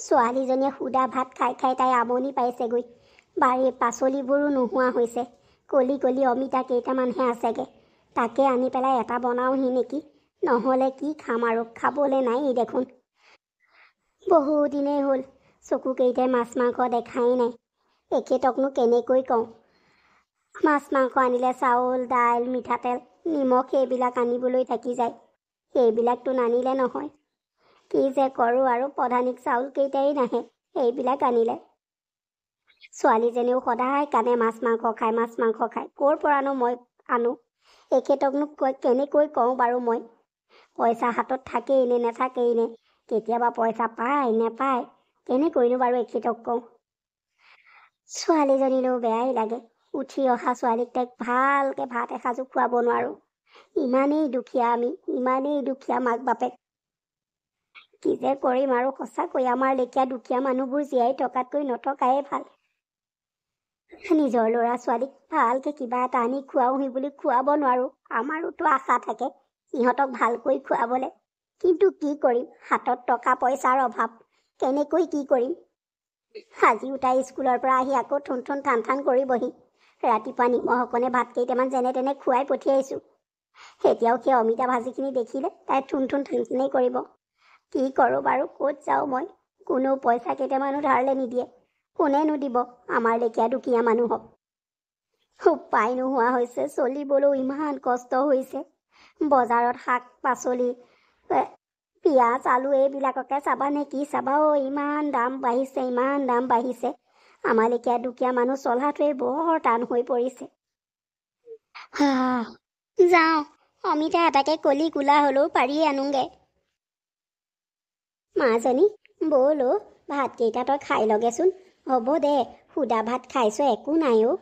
ছোৱালীজনীয়ে সুদা ভাত খাই খাই তাই আমনি পাইছেগৈ। বাৰীৰ পাচলিবোৰো নোহোৱা হৈছে। কলি কলি অমিতা কেইটামানহে আছেগৈ। তাকে আনি পেলাই এটা বনাওহি নেকি, নহ'লে কি খাম আৰু, খাবলৈ নাই দেখোন। বহুদিনেই হ'ল চকুকেইটাই মাছ মাংস দেখাই নাই। এখেতকনো কেনেকৈ কওঁ। মাছ মাংস আনিলে চাউল দাইল মিঠাতেল নিমখ সেইবিলাক আনিবলৈ থাকি যায়। সেইবিলাকতো নানিলে নহয়। কি যে কৰোঁ আৰু, প্ৰধানিক চাউলকেইটাই নাহে সেইবিলাক আনিলে। ছোৱালীজনীও সদায় কানে মাছ মাংস খায় মাছ মাংস খায়। ক'ৰ পৰানো মই আনো? এখেতকনো কেনেকৈ কওঁ বাৰু মই? পইচা হাতত থাকেই নে নাথাকেই নে, কেতিয়াবা পইচা পায় নেপায়, কেনেকৈনো বাৰু এখেতক কওঁ? ছোৱালীজনীলৈও বেয়াই লাগে। উঠি অহা ছোৱালীক তাইক ভালকৈ ভাত এসাঁজো খুৱাব নোৱাৰোঁ। ইমানেই দুখীয়া আমি, ইমানেই দুখীয়া মাক বাপেক। কি যে কৰিম আৰু, সঁচাকৈ আমাৰ লেখীয়া দুখীয়া মানুহবোৰ জীয়াই থকাতকৈ নথকাই ভাল। নিজৰ ল'ৰা ছোৱালীক ভালকৈ কিবা এটা আনি খুৱাওহি বুলি খুৱাব নোৱাৰোঁ। আমাৰোতো আশা থাকে সিহঁতক ভালকৈ খুৱাবলৈ, কিন্তু কি কৰিম, হাতত টকা পইচাৰ অভাৱ। কেনেকৈ কি কৰিম? আজিও তাই স্কুলৰ পৰা আহি আকৌ ঠুন ঠুন ঠান ঠান কৰিবহি। ৰাতিপুৱা নিমখ অকণে ভাত কেইটামান যেনে তেনে খুৱাই পঠিয়াইছোঁ। এতিয়াও সেই অমিতা ভাজিখিনি দেখিলে তাই ঠুন ঠুন ঠান ঠানেই কৰিব। কি কৰোঁ বাৰু, ক'ত যাওঁ মই? কোনেও পইচা কেইটামানো ধাৰলৈ নিদিয়ে। কোনেনো দিব আমাৰ লেখীয়া দুখীয়া মানুহক? উপায় নোহোৱা হৈছে, চলিবলৈও ইমান কষ্ট হৈছে। বজাৰত শাক পাচলি পিঁয়াজ আলু এইবিলাককে চাবা নে কি চাবা? ইমান দাম বাঢ়িছে, ইমান দাম বাঢ়িছে। আমাৰ লেখীয়া দুখীয়া মানুহ চলাটোৱেই বৰ টান হৈ পৰিছে। যাওঁ, অমিতা এটাকে কলি কোলা হ'লেও পাৰিয়ে আনোগে। মাজনী ব'ল অ', ভাতকেইটা তই খাই লগেচোন। হ'ব দে, সুদা ভাত খাইছ একো নাই অ'।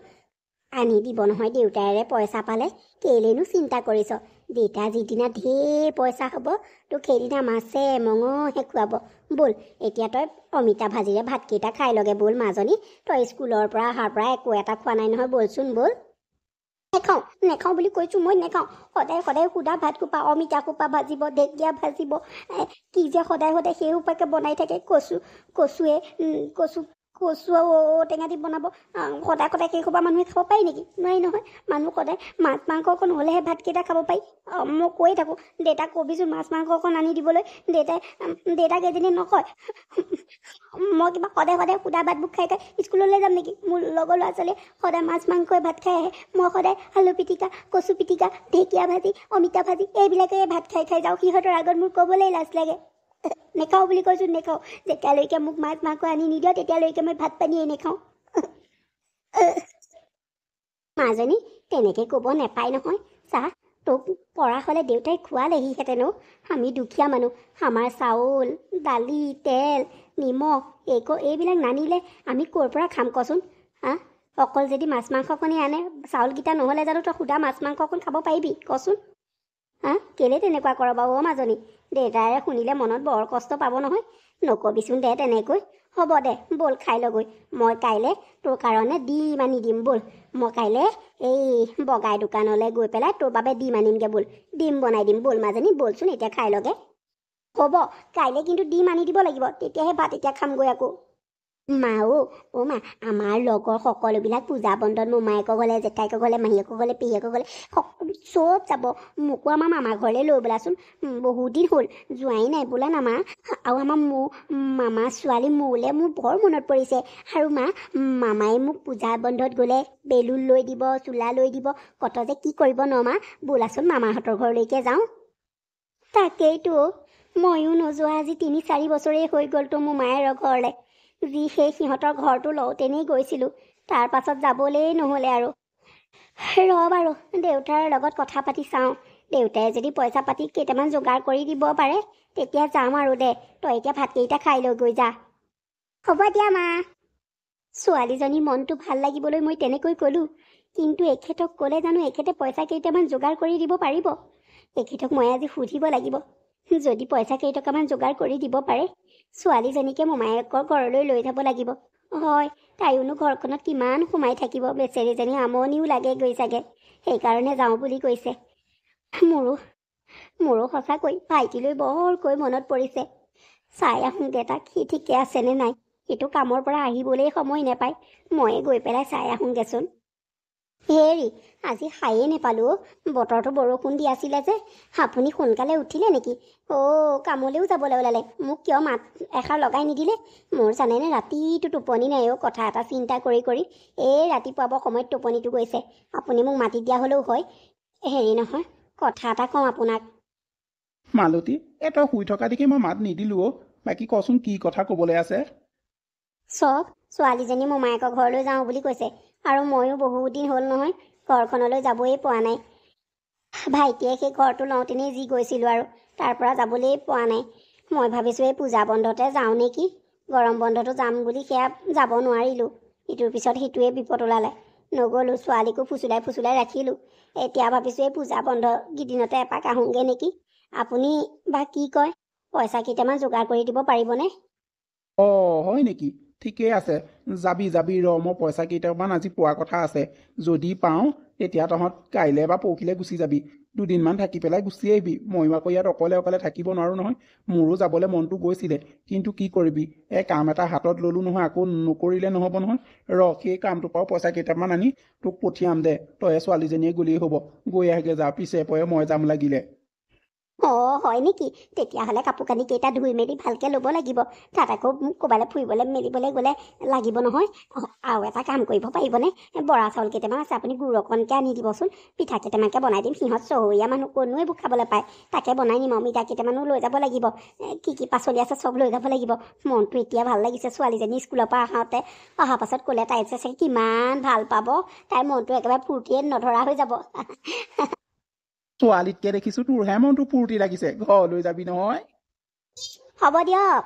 আনি দিব নহয় দেউতাৰে পইচা পালে। কেলেনো চিন্তা কৰিছ? দেউতা যিদিনা ঢেৰ পইচা হ'ব তোক সেইদিনা মাছে মঙহে খুৱাব। ব'ল এতিয়া তই অমিতা ভাজিৰে ভাতকেইটা খাই লগে ব'ল মাজনী। তই স্কুলৰ পৰা অহাৰ পৰা একো এটা খোৱা নাই নহয়, ব'লচোন ব'ল। নেখাওঁ নেখাওঁ বুলি কৈছোঁ, মই নেখাওঁ। সদায় সদায় সুদা ভাত সোপা, অমিতা সোপা ভাজিব, ঢেকীয়া ভাজিব, কি যে সদায় সদায় সেই সোপাকে বনাই থাকে। কচুৱে কচু ঔটেঙা দি বনাব। সদায় সদায় সেই সোপা মানুহে খাব পাৰি নেকি? নোৱাৰি নহয়। মানুহ সদায় মাছ মাংস অকণ হ'লেহে ভাতকেইটা খাব পাৰি। মই কৈ থাকোঁ দেউতাক কবিচোন মাছ মাংস অকণ আনি দিবলৈ। দেউতাক এজনী নকয়। মই কিবা সদায় সদায় সুদা ভাতবোৰ খাই খাই স্কুললৈ যাম নেকি? মোৰ লগৰ ল'ৰা ছোৱালীয়ে সদায় মাছ মাংসই ভাত খাই আহে। মই সদায় আলু পিটিকা, কচু পিটিকা, ঢেকীয়া ভাজি, অমিতা ভাজি এইবিলাকে ভাত খাই খাই যাওঁ। সিহঁতৰ আগত মোৰ ক'বলৈ লাজ লাগে। নেখাওঁ বুলি কৈছোঁ, নেখাওঁ। যেতিয়ালৈকে মোক মাছ মাংস আনি নিদিয় তেতিয়ালৈকে মই ভাত পানীয়ে নেখাওঁ। মাজনী তেনেকৈ ক'ব নেপায় নহয়। চা, তোক পৰা হ'লে দেউতাই খোৱালেহিহেঁতেন। আমি দুখীয়া মানুহ, আমাৰ চাউল দালি তেল নিমখ এইবিলাক নানিলে আমি ক'ৰ পৰা খাম কচোন? অকল যদি মাছ মাংসকণে আনে, চাউলকেইটা নহ'লে জানো তই সুদা মাছ মাংস অকণ খাব পাৰিবি কচোন? কেলে তেনেকুৱা কৰ বাৰু অ' মাজনী? দেউতাৰে শুনিলে মনত বৰ কষ্ট পাব নহয়। নকবিচোন দে তেনেকৈ। হ'ব দে, ব'ল খাই লগৈ। মই কাইলৈ তোৰ কাৰণে ডিম আনি দিম, ব'ল। মই কাইলৈ এই বগাই দোকানলৈ গৈ পেলাই তোৰ বাবে ডিম আনিমগৈ, ব'ল। ডিম বনাই দিম, ব'ল মাজনী, ব'লচোন এতিয়া খাই লগে। হ'ব, কাইলৈ কিন্তু ডিম আনি দিব লাগিব, তেতিয়াহে ভাত এতিয়া খামগৈ আকৌ। মা মা, আমাৰ লগৰ সকলোবিলাক পূজা বন্ধত মোমায়েকৰ ঘৰলৈ, জেঠাইকৰ ঘৰলৈ, মাহীয়েকৰ ঘৰলৈ, পেহীয়েকৰ ঘৰলৈ চব যাব। মোকো আমাৰ মামাৰ ঘৰলৈ লৈ বোলাচোন। বহুত দিন হ'ল যোৱাই নাই বোলা না মা। আৰু আমাৰ মামা ছোৱালী মোলৈ মোৰ বৰ মনত পৰিছে। আৰু মা, মামাই মোক পূজা বন্ধত গ'লে বেলুন লৈ দিব, চোলা লৈ দিব, কত যে কি কৰিব ন মা। বোলাচোন মামাহঁতৰ ঘৰলৈকে যাওঁ। তাকেইতো, ময়ো নোযোৱা আজি ৩-৪ বছৰেই হৈ গ'লতো মোমায়েৰৰ ঘৰলৈ। যি সেই সিহঁতৰ ঘৰটো লওঁতেনেই গৈছিলোঁ, তাৰ পাছত যাবলেই নহ'লে আৰু। বাৰু, দেউতাৰ লগত কথা পাতি চাওঁ। দেউতাই যদি পইচা পাতি কেইটামান যোগাৰ কৰি দিব পাৰে তেতিয়া যাম আৰু দে। তই এতিয়া ভাতকেইটা খাই লৈ গৈ যা। হ'ব দিয়া মা। ছোৱালীজনী মনটো ভাল লাগিবলৈ মই তেনেকৈ ক'লোঁ, কিন্তু এখেতক ক'লে জানো এখেতে পইচা কেইটামান যোগাৰ কৰি দিব পাৰিব? এখেতক মই আজি সুধিব লাগিব। যদি পইচা কেইটকামান যোগাৰ কৰি দিব পাৰে, ছোৱালীজনীকে মোমায়েকৰ ঘৰলৈ লৈ যাব লাগিব। হয়, তাইওনো ঘৰখনত কিমান সোমাই থাকিব, বেচেৰীজনী আমনিও লাগে গৈ চাগে, সেইকাৰণে যাওঁ বুলি কৈছে। মোৰো সঁচাকৈ ভাইটিলৈ বৰকৈ মনত পৰিছে। চাই আহোঁগৈ তাক, সি ঠিকে আছেনে নাই। সিটো কামৰ পৰা আহিবলৈ সময় নাপায়, ময়ে গৈ পেলাই চাই আহোঁগৈচোন। হেৰি, আজি সায়ে নেপালোঁ। বতৰটো বৰষুণ দি আছিলে যে। আপুনি সোনকালে উঠিলে নেকি? কামলৈও যাবলৈ ওলালে। মোক কিয় মাত এষাৰ লগাই নিদিলে? মোৰ জানেনে ৰাতিটো টোপনি নাই কথা এটা চিন্তা কৰি কৰি। এই ৰাতিপুৱা সময়ত টোপনিটো গৈছে। আপুনি মোক মাতি দিয়া হ'লেও হয়। হেৰি নহয়, কথা এটা কওঁ আপোনাক। মালতী, তই শুই থকা দেখি মই মাত নিদিলোঁ অ'। বাকী কচোন, কি কথা ক'বলৈ আছে? চব ছোৱালীজনী মোমায়েকৰ ঘৰলৈ যাওঁ বুলি কৈছে, আৰু ময়ো বহুত দিন হ'ল নহয় ঘৰখনলৈ যাবই পোৱা নাই। ভাইটিয়ে সেই ঘৰটো লওঁতেনেই যি গৈছিলোঁ আৰু তাৰ পৰা যাবলৈ পোৱা নাই। মই ভাবিছোঁ এই পূজা বন্ধতে যাওঁ নেকি। গৰম বন্ধটো যাম বুলি সেয়া যাব নোৱাৰিলোঁ। ইটোৰ পিছত সিটোৱে বিপদ ওলালে, নগ'লোঁ। ছোৱালীকো ফুচুলাই ৰাখিলোঁ। এতিয়া ভাবিছোঁ এই পূজা বন্ধ কেইদিনতে এপাক আহোঁগৈ নেকি। আপুনি বা কি কয়? পইচা কেইটামান যোগাৰ কৰি দিব পাৰিবনে? হয় নেকি? ঠিকেই আছে, যাবি মই পইচা কেইটামান আজি পোৱাৰ কথা আছে। যদি পাওঁ তেতিয়া তহঁত কাইলৈ বা পৰহিলৈ গুচি যাবি। দুদিনমান থাকি পেলাই গুচি আহিবি। ময়ো আকৌ ইয়াত অকলে থাকিব নোৱাৰোঁ নহয়। মোৰো যাবলৈ মনটো গৈছিলে, কিন্তু কি কৰিবি, কাম এটা হাতত ল'লোঁ নহয়, আকৌ নকৰিলে নহ'ব নহয়। সেই কামটোৰ পৰাও পইচা কেইটামান আনি তোক পঠিয়াম দে। তই ছোৱালীজনীয়ে গ'লেই হ'ব। গৈ আহগে যা, পিছে পৰে মই যাম লাগিলে। হয় নেকি? তেতিয়াহ'লে কাপোৰ কানি কেইটা ধুই মেলি ভালকৈ ল'ব লাগিব। তাত আকৌ ক'ৰবালৈ ফুৰিবলৈ মেলিবলৈ গ'লে লাগিব নহয়। আৰু এটা কাম কৰিব পাৰিবনে? বৰা চাউল কেইটামান আছে, আপুনি গুড় অকণকৈ আনি দিবচোন। পিঠা কেইটামানকৈ বনাই দিম। সিহঁত চহৰীয়া মানুহ, ক'তনো এইবোৰ খাবলৈ পায়। তাকে বনাই নিম আৰু মিঠা কেইটামানো লৈ যাব লাগিব। কি পাচলি আছে চব লৈ যাব লাগিব। মনটো এতিয়া ভাল লাগিছে। ছোৱালীজনী স্কুলৰ পৰা অহাৰ পাছত ক'লে তাই চাগে কিমান ভাল পাব। তাইৰ মনটো একেবাৰে ফূৰ্তিয়ে নধৰা হৈ যাব। ছোৱালীতকে দেখিছোঁ তোৰহে মনটো ফূৰ্তি লাগিছে। ঘৰলৈ যাবি নহয়? হ'ব দিয়ক।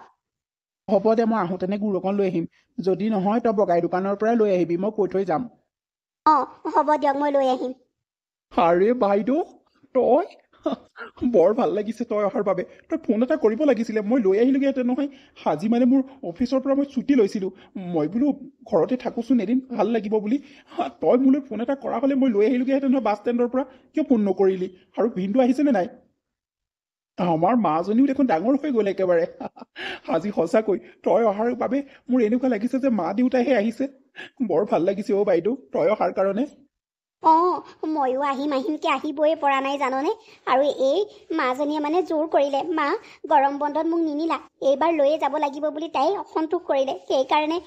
হ'ব দে, মই আহোঁতেনে গুড় অকণ লৈ আহিম। যদি নহয় তই বগাই দোকানৰ পৰাই লৈ আহিবি, মই কৈ থৈ যাম। হ'ব দিয়ক, মই লৈ আহিম। আৰে বাইদেউ, তই বৰ ভাল লাগিছে তই অহাৰ বাবে। তই ফোন এটা কৰিব লাগিছিলে, মই লৈ আহিলোগৈহেঁতেন নহয়। আজি মানে মোৰ অফিচৰ পৰা মই ছুটি লৈছিলোঁ। মই বোলো ঘৰতে থাকোঁচোন এদিন, ভাল লাগিব বুলি। তই মোলৈ ফোন এটা কৰা হ'লে মই লৈ আহিলোগৈহেঁতেন নহয় বাছ ষ্টেণ্ডৰ পৰা। কিয় ফোন নকৰিলি? আৰু ভিনটো আহিছেনে নাই? আমাৰ মাজনীও দেখোন ডাঙৰ হৈ গ'ল একেবাৰে। আজি সঁচাকৈ তই অহাৰ বাবে মোৰ এনেকুৱা লাগিছে যে মা দেউতাহে আহিছে। বৰ ভাল লাগিছে অ' বাইদেউ, তই অহাৰ কাৰণে। ময়ো আহিমকৈ আহিবই পৰা নাই জাননে। আৰু এই মাজনীয়ে মানে জোৰ কৰিলে, মা গৰম বন্ধত মোক নিনিলা, এইবাৰ লৈয়ে যাব লাগিব বুলি তাই অসন্তোষ কৰিলে। সেইকাৰণে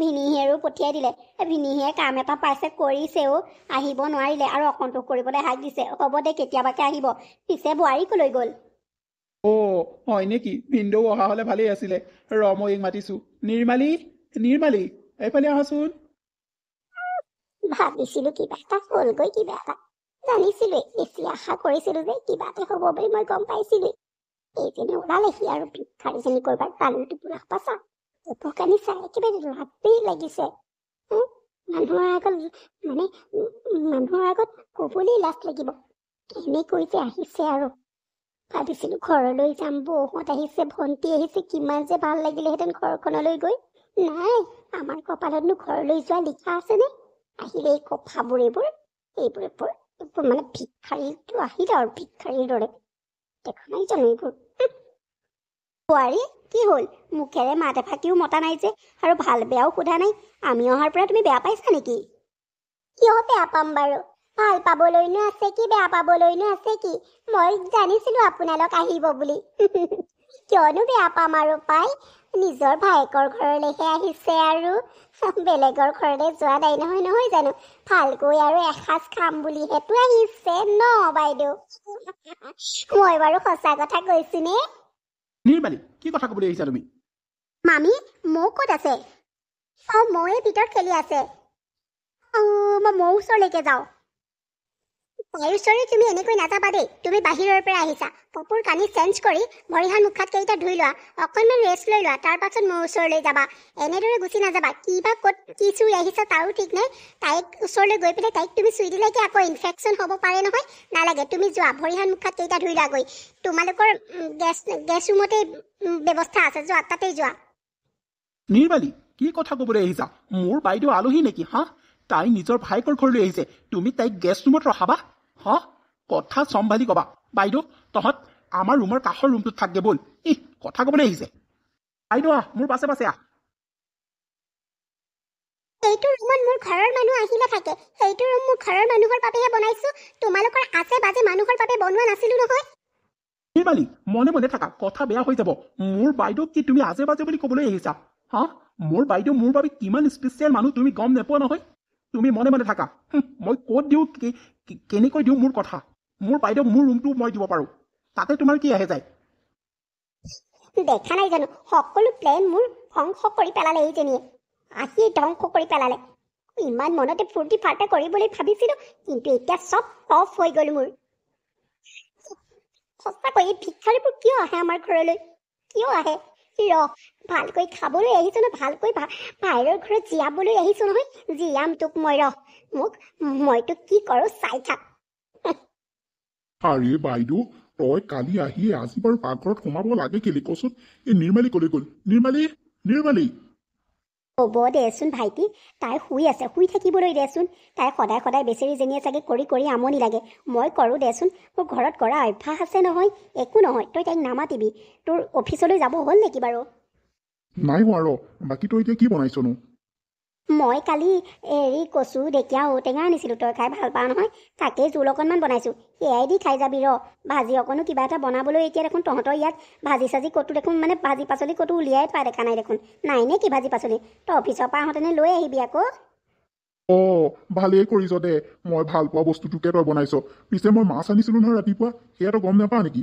ভিনিহিয়েৰো পঠিয়াই দিলে। ভিনিহিয়ে কাম এটা পাইছে, কৰিছেও, আহিব নোৱাৰিলে আৰু অসন্তোষ কৰিবলৈ হাক দিছে। হ'ব দে, কেতিয়াবাকে আহিব। পিছে বোৱাৰী কলৈ গ'ল? হয় নেকি? ভিনদেউ অহা হ'লে ভালেই আছিলে। মই মাতিছোঁ। নিৰ্মালী, এইফালে আহাচোন। ভাবিছিলোঁ কিবা এটা হ'লগৈ, কিবা এটা জানিছিলোৱে, বেছি আশা কৰিছিলোঁ যে কিবা এটা হ'ব বুলি মই গম পাইছিলোঁ। এইজনী ওলালেহি আৰু ভিক্ষাৰীজনী কৰবাত পালোঁ টোপোলা পাছা কাপোৰ কানি চাই একেবাৰে লাভেই লাগিছে। মানুহৰ আগত ক'বলৈ লাজ লাগিব। এনেকৈ যে আহিছে আৰু ভাবিছিলোঁ ঘৰলৈ যাম, বৌহঁত আহিছে, ভণ্টি আহিছে, কিমান যে ভাল লাগিলেহেঁতেন ঘৰখনলৈ গৈ। নাই, আমাৰ কপালতনো ঘৰলৈ যোৱা লিখা আছেনে? আহিলে এই কথাবোৰ, এইবোৰ মানে ভিক্ষাৰীটো আহিলে আৰু ভিক্ষাৰীৰ দৰে। দেখা নাই জানো এইবোৰ? বোৱাৰী, কি হ'ল? মুখেৰে মাত এফাকিও মতা নাই যে, আৰু ভাল বেয়াও সোধা নাই। আমি অহাৰ পৰা তুমি বেয়া পাইছা নেকি? কিয় বেয়া পাম বাৰু? ভাল পাবলৈনো আছে কি, বেয়া পাবলৈনো আছে কি? মই জানিছিলোঁ আপোনালোক আহিব বুলি। কিয়নো বেয়া পাম আৰু পাই? নিজৰ ভায়েকৰ ঘৰলৈহে আহিছে আৰু বেলেগৰ ঘৰলৈ যোৱা নাই নহয় জানো? ভালকৈ আৰু এসাঁজ খাম বুলিহেতো আহিছে ন বাইদেউ? মই বাৰু সঁচা কথা কৈছো নে? নিৰ্মালী, কি কথা ক'বলৈ আহিছা তুমি? মামী, মৌ ক'ত আছে? মৌয়ে ভিতৰত খেলি আছে। মই মৌ ওচৰলৈকে যাওঁ। তাইৰ ওচৰলৈ তুমি এনেকৈ নাযাবা দেই। তুমি বাহিৰৰ পৰা আহিছা। কাপোৰ কানি চেঞ্জ কৰি ভৰি হাত মুখ হাত কেইটা ধুই লোৱা, অকণমান ৰেষ্ট লৈ লোৱা, তাৰ পাছত মোৰ ওচৰলৈ যাবা। এনেদৰে গুচি নাযাবা। কিবা ক'ত কি চুই আহিছা তাৰো ঠিক নাই। তাইক ওচৰলৈ গৈ পেলাই তাইক তুমি চুই দিলে কি আকৌ ইনফেকশ্যন হ'ব পাৰে নহয়। নালাগে, তুমি যোৱা, ভৰি হাত মুখ হাত কেইটা ধুই লোৱাগৈ। তোমালোকৰ গেছ ৰুমতে ব্যৱস্থা আছে, যোৱা, তাতেই যোৱা। নিৰ্মালী, কি কথা ক'বলৈ আহিছা? মোৰ বাইদেউ আলহী নেকি? তাই নিজৰ ভাইকৰ ঘৰলৈ আহিছে, তুমি তাইক গেষ্ট ৰুমত ৰখাবা? কথা চম্ভালি ক'বা। বাইদেউ, তহঁত আমাৰ ৰুমৰ কাষৰ ৰুমটোত থাকগে ব'ল। কথা ক'বলৈ আহিছে। বাইদেউ আহ, মোৰ পাছে পাছে আহ। এইটো ৰুমত মোৰ ঘৰৰ মানুহ আহিলে থাকে। সেইটো ৰুম মোৰ ঘৰৰ মানুহৰ বাবেহে বনাইছো। তোমালোকৰ আছে বাজে মানুহৰ বাবে বনোৱা নাছিলো নহয়। নিৰ্মালী, মনে মনে থাকা, কথা বেয়া হৈ যাব। মোৰ বাইদেউক কি তুমি আজে বাজে বুলি ক'বলৈ আহিছা? হা, মোৰ বাইদেউ মোৰ বাবে কিমান স্পেচিয়েল মানুহ তুমি গম নোপোৱা নহয়। তুমি মনে মনে থাকা। মই ক'ত দিওঁ, কেনেকৈ দিওঁ মোৰ কথা। মোৰ বাইদেউক মোৰ ৰুমটো মই দিব পাৰোঁ, তাতে তোমাৰ কি আহে যায়? দেখা নাই জানো, সকলো প্লেন মোৰ ধ্বংস কৰি পেলালে এইজনীয়ে। আহি ধ্বংস কৰি পেলালে। ইমান মনতে ফূৰ্তি ফাৰ্তা কৰিবলৈ ভাবিছিলো, কিন্তু এতিয়া চব অফ হৈ গ'ল মোৰ। সঁচাকৈ এই ভিক্ষাৰীবোৰ কিয় আহে আমাৰ ঘৰলৈ? কিয় আহে? ভালকৈ খাবলৈ আহিছো ন, ভালকৈ ভাইৰৰ ঘৰত জীয়াবলৈ আহিছো নহয়। জীয়াম তোক মই, মই তোক কি কৰো চাই থাক। আৰে বাইদেউ, তই কালি আহি আজি বাৰু পাকঘৰত সোমাব লাগে কেলে কচোন? এই নিৰ্মালী কলৈ গ'ল? নিৰ্মালী, নিৰ্মালী। হ'ব দেচোন ভাইটি, তাই শুই আছে, শুই থাকিবলৈ দেচোন। তাই সদায় সদায় বেচেৰীজনীয়ে চাগে কৰি কৰি আমনি লাগে। মই কৰোঁ দেচোন, মোৰ ঘৰত কৰা অভ্যাস আছে নহয়। একো নহয়, তই তাইক নামাতিবি। তোৰ অফিচলৈ যাব হ'ল নেকি বাৰু? নাই হোৱা ৰ, বাকী তই এতিয়া কি বনাইছনো? মই কালি কচু ঢেকীয়া ঔটেঙা আনিছিলোঁ, তই খাই ভাল পাওঁ নহয়। তাকেই জোল অকণমান বনাইছোঁ, সেয়াই দি খাই যাবি ৰ। ভাজি অকণো কিবা এটা বনাবলৈ এতিয়া দেখোন তহঁতৰ ইয়াত ভাজি চাজি ক'তো দেখোন, মানে ভাজি পাচলি ক'তো উলিয়াই থোৱা দেখা নাই দেখোন। নাই নে কি ভাজি পাচলি? তই অফিচৰ পৰা আহোঁতেনে লৈ আহিবি আকৌ। অঁ, ভালেই কৰিছ দে, মই ভাল পোৱা বস্তুটোকে তই বনাইছ। পিছে মই মাছ আনিছিলো নহয় ৰাতিপুৱা, সেয়া তই গম নাপাৱ নেকি?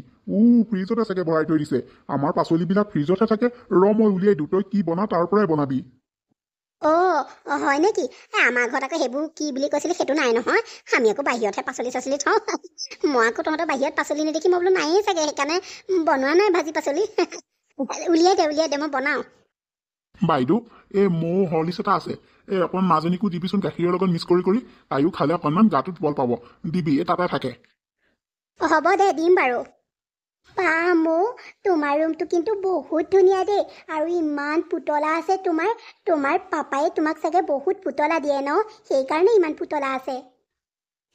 ফ্ৰিজতে চাগে ভৰাই থৈ দিছে। আমাৰ পাচলিবিলাক ফ্ৰিজতে থাকে। মই উলিয়াই দিওঁ, তই কি বনা তাৰ পৰাই বনাবি। হয় নেকি? আমাৰ ঘৰত আকৌ সেইবোৰ কি বুলি কৈছিলি সেইটো নাই নহয়। আমি আকৌ বাহিৰতহে পাচলি চাচলি থওঁ। মই আকৌ তহঁতৰ বাহিৰত পাচলি নেদেখি মই বোলো নায়েই চাগে, সেইকাৰণে বনোৱা নাই ভাজি পাচলি। উলিয়াই দে, মই বনাওঁ। বাইদেউ, এই মৌ হৰলিক্স এটা আছে, এই অকণমান মাজনীকো দিবিচোন গাখীৰৰ লগত মিক্স কৰি। তাইও খালে অকণমান গাটোত বল পাব। দিবি, এই তাতে থাকে। হ'ব দে, দিম বাৰু। মৌ, তোমাৰ ৰুমটো কিন্তু বহুত ধুনীয়া দেই। আৰু ইমান পুতলা আছে তোমাৰ পাপাই তোমাক চাগে বহুত পুতলা দিয়ে ন, সেইকাৰণে ইমান পুতলা আছে।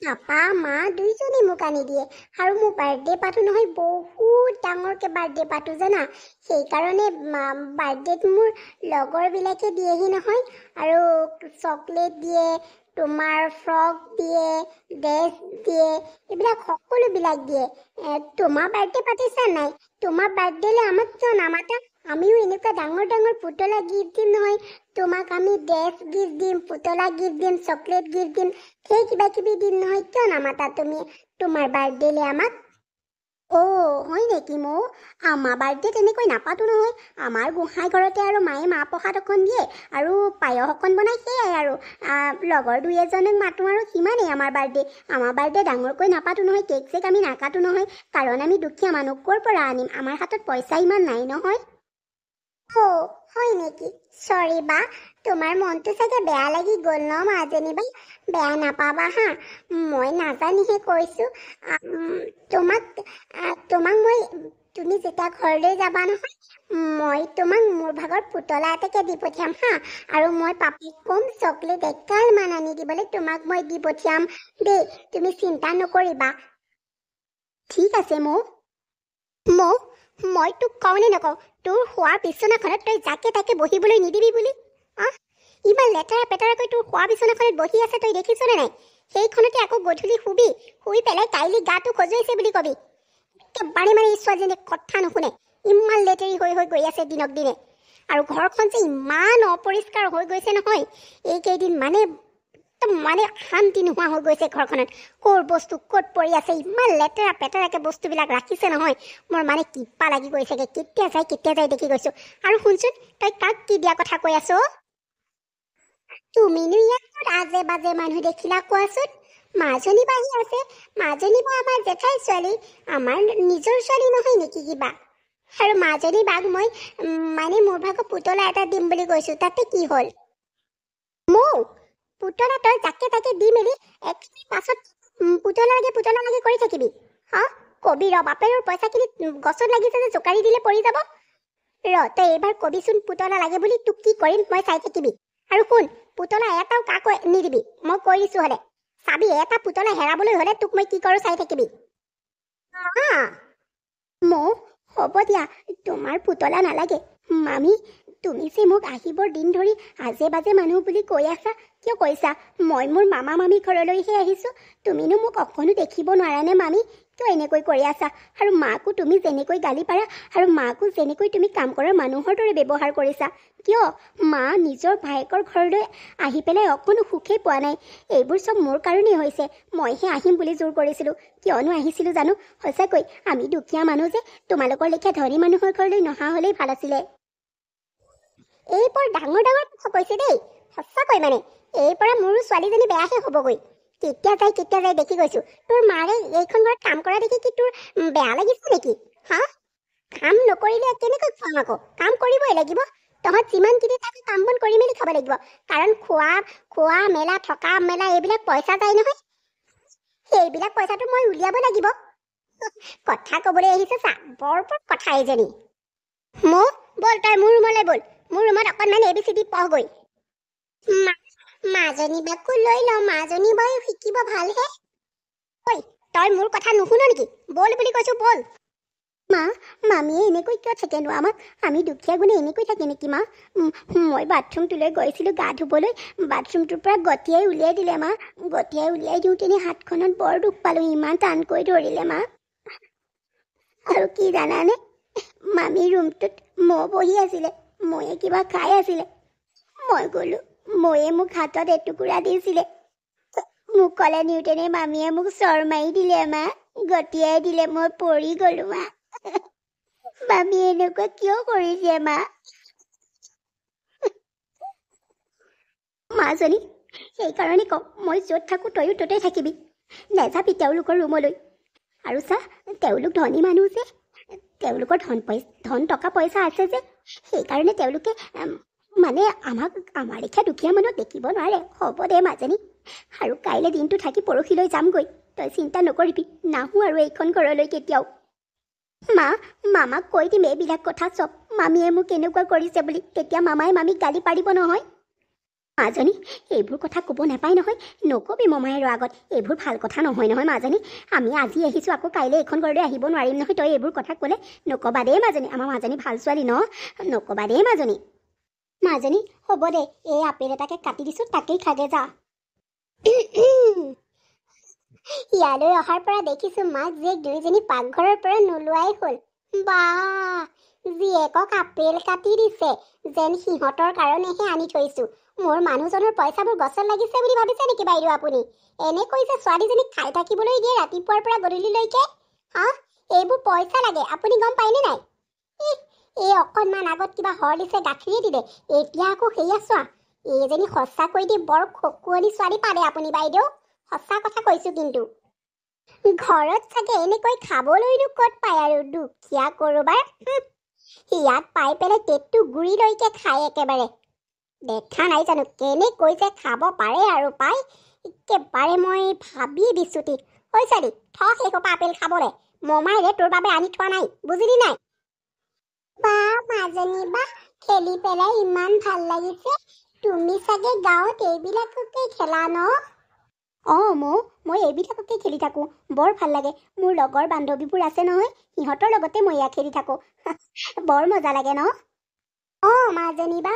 পাপা মা দুইজনী মোক আনি দিয়ে। আৰু মোৰ বাৰ্থডে পাতো নহয়, বহুত ডাঙৰকে বাৰ্থডে পাতো জানা। সেইকাৰণে বাৰ্থডেত মোৰ লগৰবিলাকে দিয়েহি নহয়। আৰু চকলেট দিয়ে, তোমাৰ ফ্ৰক দিয়ে, ড্ৰেছ দিয়ে, এইবিলাক সকলোবিলাক দিয়ে। তোমাৰ বাৰ্থডে পাতিছা নাই? তোমাৰ বাৰ্থডেলৈ আমাক কিয় নামাতা? আমিও এনেকুৱা ডাঙৰ ডাঙৰ পুতলা গিফ্ট দিম নহয়। তোমাক আমি ড্ৰেছ গিফ্ট দিম, পুতলা গিফ্ট দিম, চকলেট গিফ্ট দিম, সেই কিবা কিবি দিম নহয়। কিয় নামাতা তুমি তোমাৰ বাৰ্থডেলৈ আমাক? হয় নেকি মৌ? আমাৰ বাৰ্থডে তেনেকৈ নাপাতো নহয়। আমাৰ গোঁসাই ঘৰতে আৰু মায়ে মাহ প্ৰসাদ অকণ দিয়ে আৰু পায়স অকণ বনাই, সেয়াই আৰু লগৰ দুই এজনক মাতো আৰু সিমানেই আমাৰ বাৰ্থডে। আমাৰ বাৰ্থডে ডাঙৰকৈ নাপাতো নহয়, কেক চেক আমি নাকাটো নহয়, কাৰণ আমি দুখীয়া মানুহ, ক'ৰ পৰা আনিম? আমাৰ হাতত পইচা ইমান নাই নহয়। হয় নেকি? চৰি বা, তোমাৰ মনটো চাগে বেয়া লাগি গ'ল ন মাজনী বা? বেয়া নাপাবা হা, মই নাজানিহে কৈছোঁ। তোমাক মই, তুমি যেতিয়া ঘৰলৈ যাবা নহয়, মই তোমাক মোৰ ভাগৰ পুতলা এটাকে দি পঠিয়াম হা। আৰু মই পাপাক ক'ম চকলেট এগালমান আনি দিবলৈ, তোমাক মই দি পঠিয়াম দেই। তুমি চিন্তা নকৰিবা। ঠিক আছে মৌ। মই তোক কওঁ নে নকওঁ, তোৰ শোৱাৰ বিচনাখনত তই যাকে তাকে বহিবলৈ নিদিবি বুলি? ইমান লেতেৰা পেতেৰাকৈ তোৰ শোৱাৰ বিচনাখনত বহি আছে, তই দেখিছনে নাই? সেইখনতে আকৌ গধূলি শুবি, শুই পেলাই কাইলৈ গাটো খজুৱাইছে বুলি কবি। একেবাৰে এই ছোৱালীজনীয়ে কথা নুশুনে। ইমান লেতেৰি হৈ গৈ আছে দিনক দিনে। আৰু ঘৰখন যে ইমান অপৰিষ্কাৰ হৈ গৈছে নহয়, এইকেইদিন মানে শান্তি নোহোৱা হৈ গৈছে ঘৰখনত। ক'ৰ বস্তু ক'ত পৰি আছে, ইমান লেতেৰা পেতেৰাকে বস্তুবিলাক ৰাখিছে নহয়। মোৰ কিপা লাগি গৈছেগে, কেতিয়া যায় দেখি গৈছোঁ। আৰু শুনচোন, তই কাক কি দিয়া কথা কৈ আছ? তুমিনো ইয়াত আজে বাজে মানুহ দেখিলা কোৱাচোন? মাজনী বাহি আছে। মাজনী বা আমাৰ জেঠাই ছোৱালী, আমাৰ নিজৰ ছোৱালী নহয় নেকি কিবা? আৰু মাজনী বাক মই মোৰ ভাগৰ পুতলা এটা দিম বুলি কৈছোঁ, তাতে কি হ'ল? পুতলা তই যাকে তাকে দি মেলি পাছত পুতলা লাগে কৰি থাকিবি। কবি ৰ, বাপেৰৰ পইচাখিনি গছত লাগিছে যে জোকাৰি দিলে পৰি যাব। তই এইবাৰ কবিচোন পুতলা লাগে বুলি, তোক কি কৰিম মই চাই থাকিবি। আৰু শুন, পুতলা এটাও কাকো নিদিবি, মই কৈ দিছোঁ হ'লে। চাবি, এটা পুতলা হেৰাবলৈ হ'লে তোক মই কি কৰোঁ চাই থাকিবি। হ'ব দিয়া, তোমাৰ পুতলা নালাগে, মামী তুমি যে মোক আহিবৰ দিন ধৰি আজে বাজে মানুহ বুলি কৈ আছা কিয় কৈছা মই মোৰ মামা মামী ঘৰলৈহে আহিছোঁ তুমিনো মোক অকণো দেখিব নোৱাৰানে মামী কিয় এনেকৈ কৰি আছা আৰু মাকো তুমি যেনেকৈ গালি পাৰা আৰু মাকো যেনেকৈ তুমি কাম কৰা মানুহৰ দৰে ব্যৱহাৰ কৰিছা কিয় মা নিজৰ ভায়েকৰ ঘৰলৈ আহি পেলাই অকণো সুখেই পোৱা নাই এইবোৰ চব মোৰ কাৰণেই হৈছে মইহে আহিম বুলি জোৰ কৰিছিলোঁ কিয়নো আহিছিলোঁ জানো সঁচাকৈ আমি দুখীয়া মানুহ যে তোমালোকৰ লেখীয়া ধনী মানুহৰ ঘৰলৈ নহা হ'লেই ভাল আছিলে এই বৰ ডাঙৰ ডাঙৰ কথা কৈছে দেই সঁচাকৈ মানে এই পৰা মোৰো ছোৱালীজনী বেয়াহে হ'বগৈ কেতিয়া যায় দেখি গৈছোঁ তোৰ মাৰে এইখন ঘৰত কাম কৰা দেখি কি তোৰ বেয়া লাগিছে নেকি হা কাম নকৰিলে কেনেকৈ খাম আকৌ কাম কৰিবই লাগিব তহঁত যিমানখিনি থাকে কাম বন কৰি মেলি খাব লাগিব কাৰণ খোৱা মেলা থকা মেলা এইবিলাক পইচা যায় নহয় সেইবিলাক পইচাটো মই উলিয়াব লাগিব কথা ক'বলৈ আহিছে চা বৰ কথা এইজনী বল তই মোৰ ৰুমলৈ বল মোৰ ৰুমত অকণমান ABCD পঢ়গৈ মাজনী বাকো লৈ লওঁ মাজনী বাৰু শিকিব ভালহে ঐ তই মোৰ কথা নুশুন নেকি বল বুলি কৈছোঁ বল মা মামীয়ে এনেকৈ কিয় থাকেনো আমাক আমি দুখীয়া গুণে এনেকৈ থাকে নেকি মা মই বাথৰুমটোলৈ গৈছিলোঁ গা ধুবলৈ বাথৰুমটোৰ পৰা গটিয়াই উলিয়াই দিলে মা গটিয়াই উলিয়াই দিওঁতেনে হাতখনত বৰ দুখ পালোঁ ইমান টানকৈ ধৰিলে মা আৰু কি জানানে মামীৰ ৰুমটোত মৌ বহি আছিলে ময়ে কিবা খাই আছিলে মই গ'লোঁ ময়ে মোক হাতত এটুকুৰা দিছিলে মুখলে নিওঁতেনে মামীয়ে মোক চৰ মাৰি দিলে মা গটিয়াই দিলে মই পৰি গ'লোঁ মা মামী এনেকুৱা কিয় কৰিছে মা মাজনী সেইকাৰণে কওঁ মই য'ত থাকোঁ তয়ো ত'তে থাকিবি নেযাবি তেওঁলোকৰ ৰুমলৈ আৰু চা তেওঁলোক ধনী মানুহ যে তেওঁলোকৰ ধন টকা পইচা আছে যে সেইকাৰণে তেওঁলোকে মানে আমাৰ লেখীয়া দুখীয়া মানুহক দেখিব নোৱাৰে হ'ব দে মাজনী আৰু কাইলৈ দিনটো থাকি পৰহিলৈ যামগৈ তই চিন্তা নকৰিবি নাহোঁ আৰু এইখন ঘৰলৈ কেতিয়াও মামাক কৈ দিম এইবিলাক কথা চব মামীয়ে মোক কেনেকুৱা কৰিছে বুলি তেতিয়া মামাই মামীক গালি পাৰিব নহয় মাজনী এইবোৰ কথা ক'ব নাপায় নহয় নকবি মমায়েৰৰ আগত এইবোৰ ভাল কথা নহয় নহয় মাজনী আমি আজি আহিছোঁ আকৌ কাইলৈ এইখন ঘৰলৈ আহিব নোৱাৰিম নহয় তই এইবোৰ কথা ক'লে নকবা দেই মাজনী আমাৰ মাজনী ভাল ছোৱালী নকবা দেই মাজনী হ'ব দে এই আপেল এটাকে কাটি দিছোঁ তাকেই খাগে যা ইয়ালৈ অহাৰ পৰা দেখিছোঁ মাক জীয়েক দুইজনী পাকঘৰৰ পৰা নোলোৱাই হ'ল বাহ জীয়েকক আপেল কাটি দিছে যেন সিহঁতৰ কাৰণেহে আনি থৈছোঁ মোৰ মানুহজনৰ পইচাবোৰ গছত লাগিছে বুলি ভাবিছে নেকি বাইদেউ আপুনি এনেকৈ যে ছোৱালীজনীক খাই থাকিবলৈ দিয়ে ৰাতিপুৱাৰ পৰা গধূলিলৈকে হা এইবোৰ পইচা লাগে আপুনি গম পায়নে নাই এই অকণমান আগত কিবা হৰলিছে গাখীৰে দিলে এতিয়া আকৌ সেয়া চোৱা এইজনী সঁচাকৈ দি বৰ খকুৱনি ছোৱালী পালে আপুনি বাইদেউ সঁচা কথা কৈছোঁ কিন্তু ঘৰত চাগে এনেকৈ খাবলৈনো ক'ত পায় আৰু দুখীয়া কৰোবাৰ ইয়াত পাই পেলাই পেটটো গুৰিলৈকে খায় একেবাৰে দেখা নাই জানো কেনেকৈ যে খাব পাৰে আৰু পাই একেবাৰে মই ভাবি বিচুতি ঐ ছোৱালী থ সেইসোপা আপেল খাবলৈ মমাইৰে তোৰ বাবে আনি থোৱা নাই বুজিলি নাই বা মাজনী বা খেলি পেলাই ইমান ভাল লাগিছে তুমি চাগে গাঁৱত এইবিলাককে খেলা ন মই এইবিলাককে খেলি থাকোঁ বৰ ভাল লাগে মোৰ লগৰ বান্ধৱীবোৰ আছে নহয় সিহঁতৰ লগতে মই এয়া খেলি থাকোঁ বৰ মজা লাগে ন মাজনী বা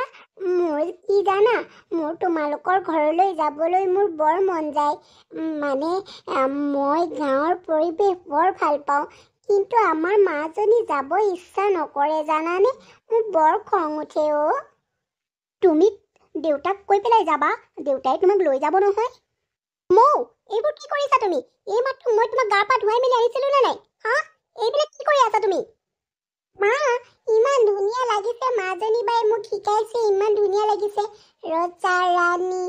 মোৰ কি জানা মোৰ তোমালোকৰ ঘৰলৈ যাবলৈ মোৰ বৰ মন যায় মানে মই গাঁৱৰ পৰিৱেশ বৰ ভাল পাওঁ কিন্তু আমাৰ মাজনী যাব ইচ্ছা নকৰে জানানে মোৰ বৰ খং উঠে তুমি দেউতাক কৈ পেলাই যাবা দেউতাই তোমাক লৈ যাব নহয় এইবোৰ কি কৰিছা তুমি এই মাত্ৰ মই তোমাক গা পা ধুৱাই মেলি আনিছিলোঁ নে নাই হা এইবিলাক কি কৰি আছা তুমি মা ইমান ধুনীয়া লাগিছে মাজনী বাই মোক শিকাইছে ইমান ধুনীয়া লাগিছে ৰজা ৰাণী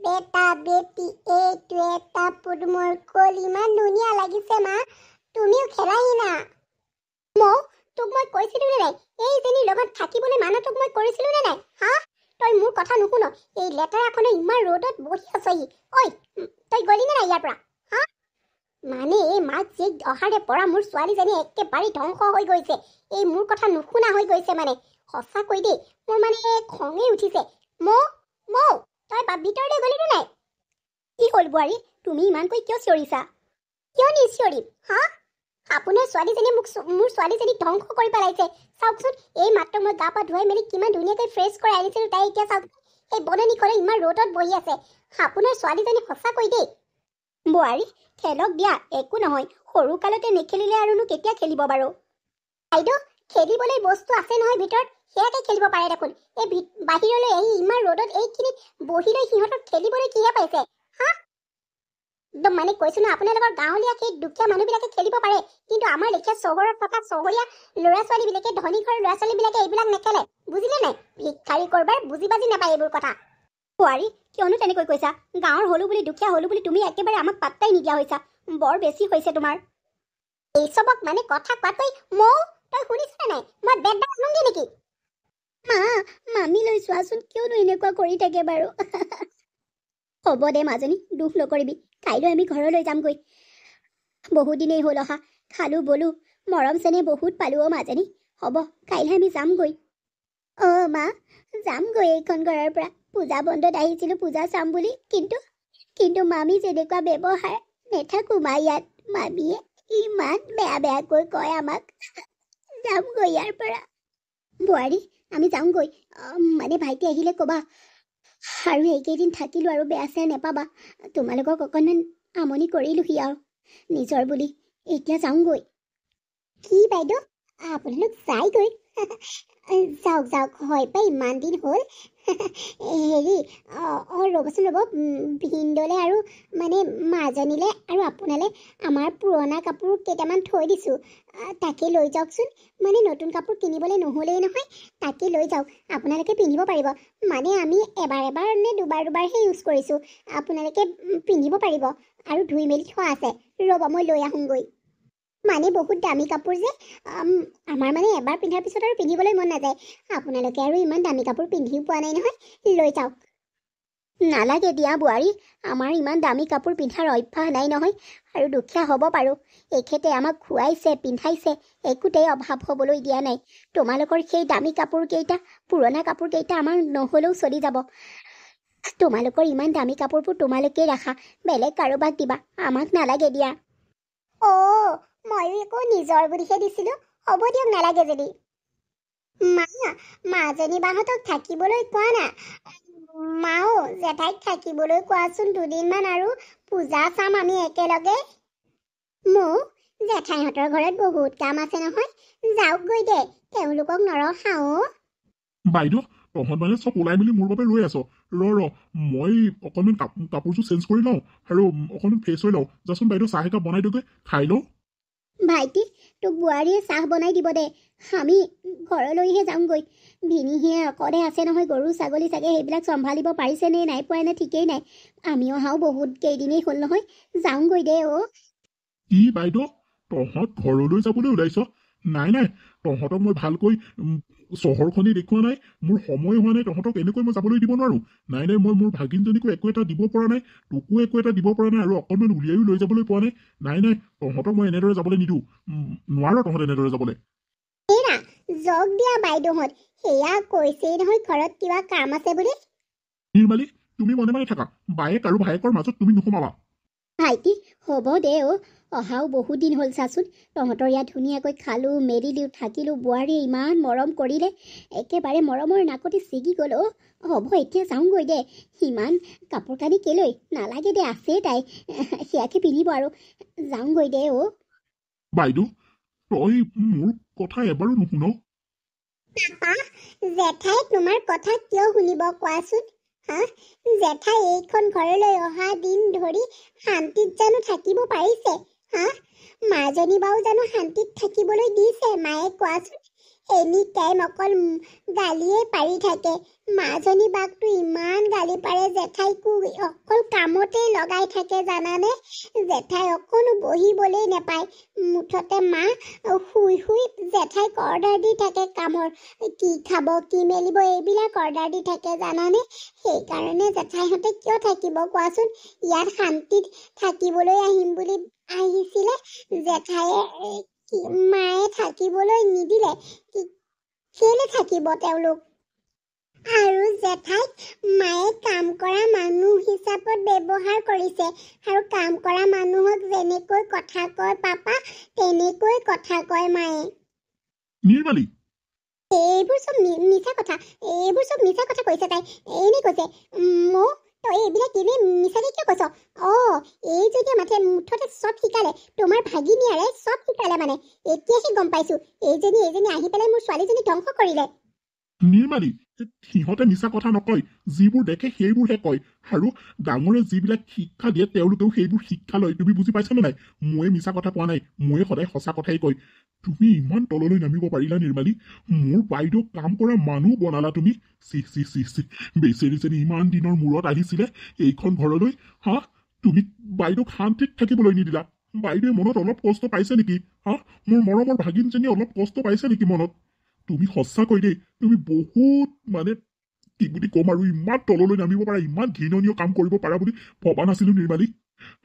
বেটা বেটি এইটো এটা পুদুমৰ কল ইমান ধুনীয়া লাগিছে মা তুমিও খেলাহি না তোক মই কৈছিলোঁ নে নাই এইজনীৰ লগত থাকিবলৈ মানা তোক মই কৰিছিলোঁ নে নাই হা তই মোৰ কথা নুশুন এই লেতেৰাখনে ইমান ৰ'দত বহি আছহি ঐ তই গলি নে নাই ইয়াৰ পৰা হা মানে এই মাক জীয়েক অহাৰে পৰা মোৰ ছোৱালীজনী একেবাৰে ধ্বংস হৈ গৈছে এই মোৰ কথা নুশুনা হৈ গৈছে মানে সঁচাকৈ দেই মোৰ মানে খঙেই উঠিছে তই ভিতৰলৈ গলি নে নাই কি হ'ল বোৱাৰী তুমি ইমানকৈ কিয় চিঞৰিছা কিয় নিচিঞৰিম হা আপোনাৰ ছোৱালীজনীয়ে মোৰ ছোৱালীজনীক ধ্বংস কৰি পেলাইছে। চাওকচোন, এই মাত্ৰ মই গা পা ধুৱাই মেলি কিমান ধুনীয়াকৈ ফ্ৰেছ কৰি আনিছিলোঁ, তাই এতিয়া চাওক এই বননিখনে ইমান ৰ'দত বহি আছে। আপোনাৰ ছোৱালীজনী সঁচাকৈ দেই। বোৱাৰী, খেলক দিয়া, একো নহয়। সৰু কালতে নেখেলিলে আৰুনো কেতিয়া খেলিব বাৰু? বাইদেউ, খেলিবলৈ বস্তু আছে নহয় ভিতৰত, সেয়াকে খেলিব পাৰে দেখোন। এই বাহিৰলৈ আহি ইমান ৰ'দত এইখিনিত বহি লৈ সিহঁতক খেলিবলৈ কিহে পাইছে? হা, একদম মানে কৈছো ন, আপোনালোকৰ গাঁৱলীয়া সেই দুখীয়া মানুহবিলাকে খেলিব পাৰে, কিন্তু আমাৰ লেখীয়া চহৰত থকা চহৰীয়া ল'ৰা ছোৱালীবিলাকে, ধনী ঘৰৰ ল'ৰা ছোৱালীবিলাকে এইবিলাক নেখেলে, বুজিলে নাই? ভিক্ষাৰী কৰবাৰ বুজি বাজি নাপায় এইবোৰ কথা। বোৱাৰী, কিয়নো তেনেকৈ কৈছা? গাঁৱৰ হলো বুলি, দুখীয়া হলো বুলি তুমি একেবাৰে আমাক পাত্তাই নিদিয়া হৈছা। বৰ বেছি হৈছে তোমাৰ। এইচবক মানে কথা কোৱাতকৈ তই শুনিছনে নাই? মই বেদডাল আনোগে নেকি? মা, মামি লৈ চোৱাচোন, কিয়নো এনেকুৱা কৰি থাকে বাৰু? হ'ব দে মাজনী, দুখ নকৰিবি। কাইলৈ আমি ঘৰলৈ যামগৈ। বহুত দিনেই হ'ল অহা, খালো বলো, মৰম চেনেহ বহুত পালো অ' মাজনী। হ'ব, কাইলৈ আমি যামগৈ। অ' মা, যামগৈ এইখন ঘৰৰ পৰা। পূজা বন্ধত আহিছিলো পূজা চাম বুলি, কিন্তু মামী যেনেকুৱা ব্যৱহাৰ, নেথাকো মা ইয়াত। মামীয়ে ইমান বেয়া বেয়াকৈ কয় আমাক। যামগৈ ইয়াৰ পৰা। বোৱাৰী, আমি যাওঁগৈ। মানে ভাইটি আহিলে ক'বা। আৰু এইকেইদিন থাকিলো আৰু বেয়া চেয়া নেপাবা। তোমালোকক অকণমান আমনি কৰিলোহি আৰু নিজৰ বুলি। এতিয়া যাওঁগৈ। কি বাইদেউ, আপোনালোক যায়গৈ? যাওক যাওক, হয় পাই, ইমান দিন হ'ল। হেৰি, ৰ'বচোন ৰ'ব, ভিনদলে আৰু মানে মাজনীলে আৰু আপোনালে আমাৰ পুৰণা কাপোৰ কেইটামান থৈ দিছোঁ, তাকে লৈ যাওকচোন। মানে নতুন কাপোৰ কিনিবলৈ নহ'লেই নহয়, তাকে লৈ যাওক, আপোনালোকে পিন্ধিব পাৰিব। মানে আমি এবাৰ নে দুবাৰহে ইউজ কৰিছোঁ, আপোনালোকে পিন্ধিব পাৰিব। আৰু ধুই মেলি থোৱা আছে, ৰ'ব মই লৈ আহোঁগৈ। মানে বহুত দামী কাপোৰ যে, আমাৰ মানে এবাৰ পিন্ধাৰ পিছত আৰু পিন্ধিবলৈ মন নাযায়। আপোনালোকে আৰু ইমান দামী কাপোৰ পিন্ধিও পোৱা নাই নহয়, লৈ যাওক। নালাগে দিয়া বোৱাৰী, আমাৰ ইমান দামী কাপোৰ পিন্ধাৰ অভ্যাস নাই নহয়। আৰু দুখীয়া হ'ব পাৰোঁ, এখেতে আমাক খুৱাইছে পিন্ধাইছে, একোতেই অভাৱ হ'বলৈ দিয়া নাই। তোমালোকৰ সেই দামী কাপোৰকেইটা, পুৰণা কাপোৰকেইটা আমাৰ নহ'লেও চলি যাব। তোমালোকৰ ইমান দামী কাপোৰবোৰ তোমালোকেই ৰাখা, বেলেগ কাৰোবাক দিবা, আমাক নালাগে দিয়া। অ', ময়ো একো নিজৰ বুলিহে দিছিলোঁ। হ'ব দিয়ক, নালাগে যদি। মাজনী বাহঁতক থাকিবলৈ কোৱা না। মাও, জেঠাইক থাকিবলৈ কোৱাচোন দুদিনমান, আৰু পূজা চাম আমি একেলগে। জেঠাইহঁতৰ ঘৰত বহুত কাম আছে নহয়, যাওকগৈ দে, তেওঁলোকক নৰখাও। বাইদেউ, তহঁত মানে চব ওলাই মেলি মোৰ বাবে ৰৈ আছ। মই অকণমান কাপোৰযোৰ চেঞ্জ কৰি লওঁ আৰু অকণমান ফ্ৰেছ হৈ লওঁ। যাচোন বাইদেউ, চাহ একাপ বনাই দিওঁগৈ, খাই লওঁ। ভাইটি, তোক বোৱাৰীয়ে চাহ বনাই দিব দে, আমি ঘৰলৈহে যামগৈ। ভিনিহিয়ে অকলে আছে নহয়, গৰু ছাগলী চাগে সেইবিলাক চম্ভালিব পাৰিছে নে নাই পোৱা নে ঠিকেই নাই। আমি অহাও বহুত কেইদিনেই হ'ল নহয়, যাওঁগৈ দে। কি বাইদেউ, তহঁত ঘৰলৈ যাবলৈ ওলাইছ? নাই, তহঁতক মই ভালকৈ চহৰখনেই দেখুওৱা নাই, মোৰ সময় হোৱা নাই, তহঁতক এনেকৈ মই যাবলৈ দিব নোৱাৰো। নাই, মই মোৰ ভাগিনজনীকো একো এটা দিব পৰা নাই, তোকো একো এটা দিব পৰা নাই, আৰু অকণমান উলিয়াইও লৈ যাবলৈ পোৱা নাই। নাই, তহঁতক মই এনেদৰে যাবলৈ নিদিওঁ। নোৱাৰ তহঁত এনেদৰে যাবলৈ। জগ দিয়া বাইদেউহঁত, সেয়া কৈছেই নহয় ঘৰত কিবা কাম আছে বুলি। নিৰ্মালী, তুমি মনে থাকা, বায়েক আৰু ভায়েকৰ মাজত তুমি নোসোমাবা। ভাইটি, হ'ব দে অহাও বহুত দিন হ'ল চাচোন। তহঁতৰ ইয়াত ধুনীয়াকৈ খালোঁ মেলিলোঁ থাকিলোঁ, বোৱাৰীয়ে ইমান মৰম কৰিলে, একেবাৰে মৰমৰ নাকতি ছিগি গ'ল। হ'ব, এতিয়া যাওঁগৈ দে। সিমান কাপোৰ কানি কেলৈ, নালাগে দে, আছেই তাই, সেয়াকে পিন্ধিব আৰু। যাওঁগৈ দে। বাইদেউ, তই মোৰ কথা এবাৰো নুশুন? জেঠাই তোমাৰ কথা কিয় শুনিব কোৱাচোন? জেঠাই এইখন ঘৰলৈ অহা দিন ধৰি শান্তিত জানো থাকিব পাৰিছে? মাজনী বাও জানো শান্তিত থাকিবলৈ দিছে? মায়ে কোৱাচোন। এনি টাইম অকল গালিয়ে পাৰি থাকে। মাজনী বাকটো ইমান গালি পাৰে, জেঠাইকো অকল কামতেই লগাই থাকে জানানে? জেঠাই অকণো বহিবলৈ নেপায়। মুঠতে মা শুই জেঠাইক অৰ্ডাৰ দি থাকে কামৰ, কি খাব কি মেলিব এইবিলাক অৰ্ডাৰ দি থাকে জানানে? সেইকাৰণে জেঠাইহঁতে কিয় থাকিব কোৱাচোন? ইয়াত শান্তিত থাকিবলৈ আহিম বুলি আহিছিলে, জেঠাইয়ে মায়ে থাকিবলৈ নিদিলে। কেলে থাকিব তেওঁলোক? আৰু জেঠাইক মায়ে কাম কৰা মানুহ হিচাপত ব্যৱহাৰ কৰিছে আৰু কাম কৰা মানুহক যেনেকৈ কথা কয় পাপা তেনেকৈ কথা কয় মায়ে। নিৰ্মালী, এইবোৰ চব মিছা কথা, এইবোৰ চব মিছা কথা কৈছে তাই। এনেই কৈছে মোক তই এইবিলাক এনেই মিছাকে কিয় কৈছ? এই যদি মাথে মুঠতে চব শিকালে, তোমাৰ ভাগিনীয়াৰে চব শিকালে মানে। এতিয়াহে গম পাইছো এইজনী আহি পেলাই মোৰ ছোৱালীজনী ধ্বংস কৰিলে। নিৰ্মালী, সিহঁতে মিছা কথা নকয়, যিবোৰ দেখে সেইবোৰহে কয়। আৰু ডাঙৰে যিবিলাক শিক্ষা দিয়ে তেওঁলোকেও সেইবোৰ শিক্ষা লয়। তুমি বুজি পাইছানে নাই? ময়ে মিছা কথা কোৱা নাই, ময়ে সদায় সঁচা কথাই কয়। তুমি ইমান তললৈ নামিব পাৰিলা নিৰ্মালী? মোৰ বাইদেউ কাম কৰা মানুহ বনালা তুমি। চি চি চি চি, বেচেৰীজনী ইমান দিনৰ মূৰত আহিছিলে এইখন ঘৰলৈ। হা, তুমি বাইদেউক শান্তিত থাকিবলৈ নিদিলা। বাইদেৱে মনত অলপ কষ্ট পাইছে নেকি? হা, মোৰ মৰমৰ ভাগিনজনী অলপ কষ্ট পাইছে নেকি মনত? তুমি সঁচাকৈ দেই, তুমি বহুত মানে কি বুলি ক'ম আৰু, ইমান তললৈ নামিব পাৰা, ইমান ঘৃণনীয় কাম কৰিব পাৰা বুলি ভবা নাছিলো নিৰ্মালী।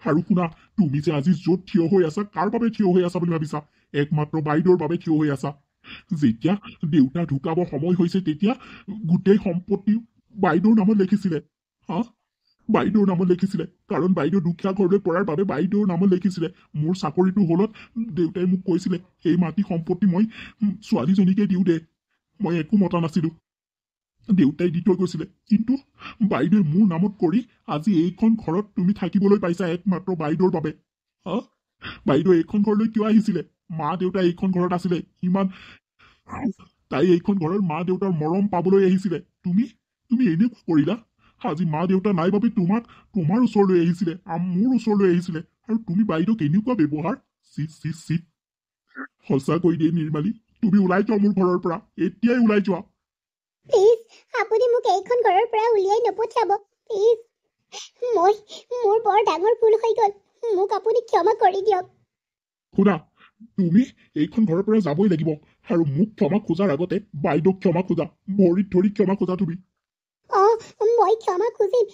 আৰু শুনা, তুমি যে আজি য'ত থিয় হৈ আছা, কাৰ বাবে থিয় হৈ আছা বুলি ভাবিছা? একমাত্ৰ বাইদেউৰ বাবে থিয় হৈ আছা। যেতিয়া দেউতা ঢুকাবৰ সময় হৈছে তেতিয়া গোটেই সম্পত্তি বাইদেউৰ নামত লিখিছিলে। হা, বাইদেউৰ নামত লিখিছিলে, কাৰণ বাইদেউ দুখীয়া ঘৰলৈ পৰাৰ বাবে বাইদেউৰ নামত লিখিছিলে। মোৰ চাকৰিটো হলত দেউতাই মোক কৈছিলে এই মাটি সম্পত্তি মই ছোৱালীজনীকে দিওঁ দে। মই একো মতা নাছিলো, দেউতাই দি থৈ গৈছিলে। কিন্তু বাইদেৱে মোৰ নামত কৰি আজি এইখন ঘৰত তুমি থাকিবলৈ পাইছা একমাত্ৰ বাইদেউৰ বাবে। হা, বাইদেউ এইখন ঘৰলৈ কিয় আহিছিলে? মা দেউতা এইখন ঘৰত আছিলে, ইমান তাই এইখন ঘৰৰ মা দেউতাৰ মৰম পাবলৈ আহিছিলে। তুমি এনেকুৱা কৰিলা। আজি মা দেউতা নাই বাবে তোমাৰ ওচৰলৈ আহিছিলে, মোৰ ওচৰলৈ আহিছিলে, আৰু তুমি বাইদেউক এনেকুৱা ব্যৱহাৰ। চি চি চি, সঁচাকৈ দিয়ে নিৰ্মালী, তুমি ওলাই যোৱা মোৰ ঘৰৰ পৰা, এতিয়াই ওলাই যোৱা। প্লিজ আপুনি মোক এইখন ঘৰৰ পৰা উলিয়াই নপঠিয়াব প্লিজ। মোৰ বৰ ডাঙৰ ভুল হৈ গ'ল, মোক আপুনি ক্ষমা কৰি দিয়ক। শুনা, তুমি এইখন ঘৰৰ পৰা যাবই লাগিব, আৰু মোক ক্ষমা খোজাৰ আগতে বাইদেউক ক্ষমা খোজা, ভৰিত ধৰি ক্ষমা খোজা তুমি। মই ক্ষমা খুজিম,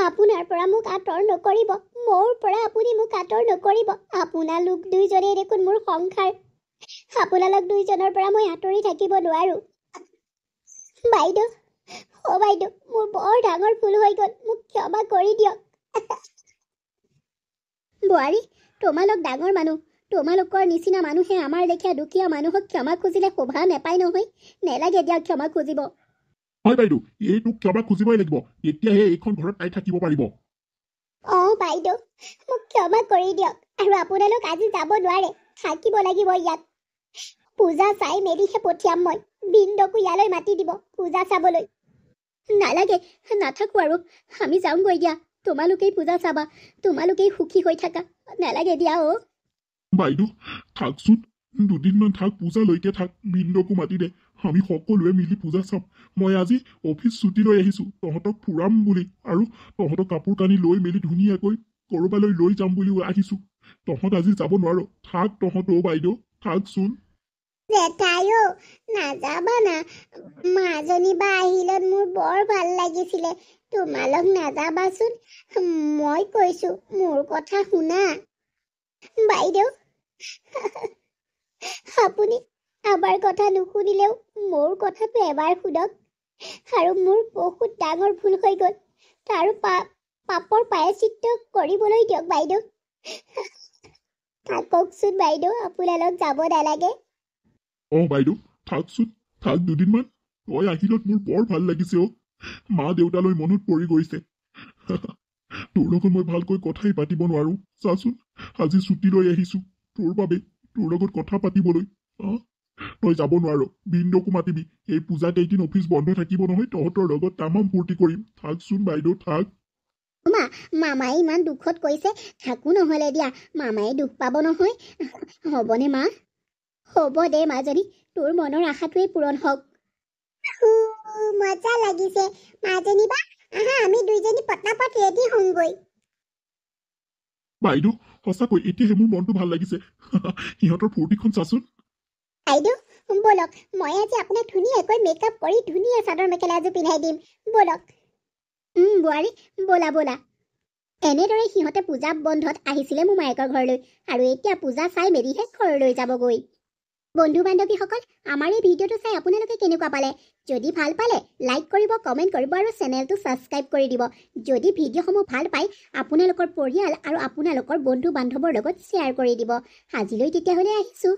আপোনাৰ পৰা মোক আঁতৰ নকৰিব, মোৰ পৰা আপুনি মোক আঁতৰ নকৰিব। আপোনালোক দুইজনেই দেখোন মোৰ সংসাৰ, আপোনালোক দুইজনৰ পৰা মই আঁতৰি থাকিব নোৱাৰো। বাইদেউ, বাইদেউ, মোৰ বৰ ডাঙৰ ভুল হৈ গ'ল, মোক ক্ষমা কৰি দিয়ক। বোৱাৰী, তোমালোক ডাঙৰ মানুহ, তোমালোকৰ নিচিনা মানুহে আমাৰ লেখীয়া দুখীয়া মানুহক ক্ষমা খুজিলে শোভা নেপায় নহয়। নেলাগে দিয়া ক্ষমা খুজিব। হয় বাইদেউ, এইটোক ক্ষমা খুজিবই লাগিব, তেতিয়াহে এইখন ঘৰত তাই থাকিব পাৰিব। বাইদেউ, মোক ক্ষমা কৰি দিয়ক, আৰু আপোনালোক আজি যাব নোৱাৰে, থাকিব লাগিব ইয়াত। পূজা চাই মেলিহে পঠিয়াম মই, বিন্দুকো ইয়ালৈ মাতি দিব পূজা চাবলৈ। নালাগে, নাথাকো আৰু, আমি যাওঁগৈ দিয়া। তোমালোকেই পূজা চাবা, তোমালোকেই সুখী হৈ থাকা। নালাগে দিয়া। বাইদেউ থাকচোন, দুদিনমান থাক, পূজালৈকে থাক, বিন্দুকো মাতি দে, আমি সকলোৱে মিলি পূজা চাম। মই আজি অফিচ ছুটি লৈ আহিছো তহঁতক ফুৰাম বুলি, আৰু তহঁতক কাপোৰ কানি লৈ মেলি ধুনীয়াকৈ কৰবালৈ লৈ যাম বুলি আহিছো। তহঁত আজি যাব নোৱাৰ, থাক তহঁতো বাইদেউ, থাকচোন। জেঠাইও নাযাবা না, মাজনী বা আহিলত মোৰ বৰ ভাল লাগিছিলে, তোমালোক নাযাবাচোন, মই কৈছো মোৰ কথা শুনা। বাইদেউ, আপুনি আমাৰ কথা নুশুনিলেও মোৰ কথাটো এবাৰ শুনক, আৰু মোৰ বহুত ডাঙৰ ভুল হৈ গ'ল, তাৰ পাপৰ প্ৰায়শ্চিত্ত কৰিবলৈ দিয়ক বাইদেউ। থাককচোন বাইদেউ, আপোনালোক যাব নালাগে। বাইদেউ থাকচোন, থাক দুদিনমান। তই আহিলত মোৰ বৰ ভাল লাগিছে। মা দেউতালৈ মনত পৰি গৈছে। তোৰ লগত মই ভালকৈ কথাই পাতিব নোৱাৰো। চাচোন, আজি ছুটি লৈ আহিছো তোৰ বাবে, তোৰ লগত কথা পাতিবলৈ। তই যাব নোৱাৰ, বিন্দুকো মাতিবি। এই পূজা কেইদিন অফিচ বন্ধ থাকিব নহয়, তহঁতৰ লগত তামাম ফূৰ্তি কৰিম। থাকচোন বাইদেউ, থাক। মামাই ইমান দুখত কৈছে, থাকো নহলে দিয়া, মামায়ে দুখ পাব নহয়। হ'বনে মা? হ'ব দে মাজনী, তোৰ মনৰ আশাটোৱেই পূৰণ হওক। মজা লাগিছে মাজনী বা, আহা আমি দুইজনী পটাপট ৰেডি হওঁগৈ। বাইদেউ সঁচাকৈ এতিয়াহে মোৰ মনটো ভাল লাগিছে। সিহঁতৰ ফূৰ্তিখন চাচোন। বাইদেউ ব'লক, মই আজি আপোনাক ধুনীয়াকৈ মেকআপ কৰি ধুনীয়া চাদৰ মেখেলা এযোৰ পিন্ধাই দিম, ব'লক। বোৱাৰী, ব'লা ব'লা। এনেদৰে সিহঁতে পূজা বন্ধত আহিছিলে মোমায়েকৰ ঘৰলৈ, আৰু এতিয়া পূজা চাই মেলিহে ঘৰলৈ যাবগৈ। বন্ধু বান্ধৱীসকল, আমাৰ এই ভিডিঅ'টো চাই আপোনালোকে কেনেকুৱা পালে? যদি ভাল পালে লাইক কৰিব, কমেণ্ট কৰিব আৰু চেনেলটো ছাবস্ক্ৰাইব কৰি দিব। যদি ভিডিঅ'সমূহ ভাল পায় আপোনালোকৰ পৰিয়াল আৰু আপোনালোকৰ বন্ধু বান্ধৱৰ লগত শ্বেয়াৰ কৰি দিব। আজিলৈ তেতিয়াহ'লে আহিছোঁ।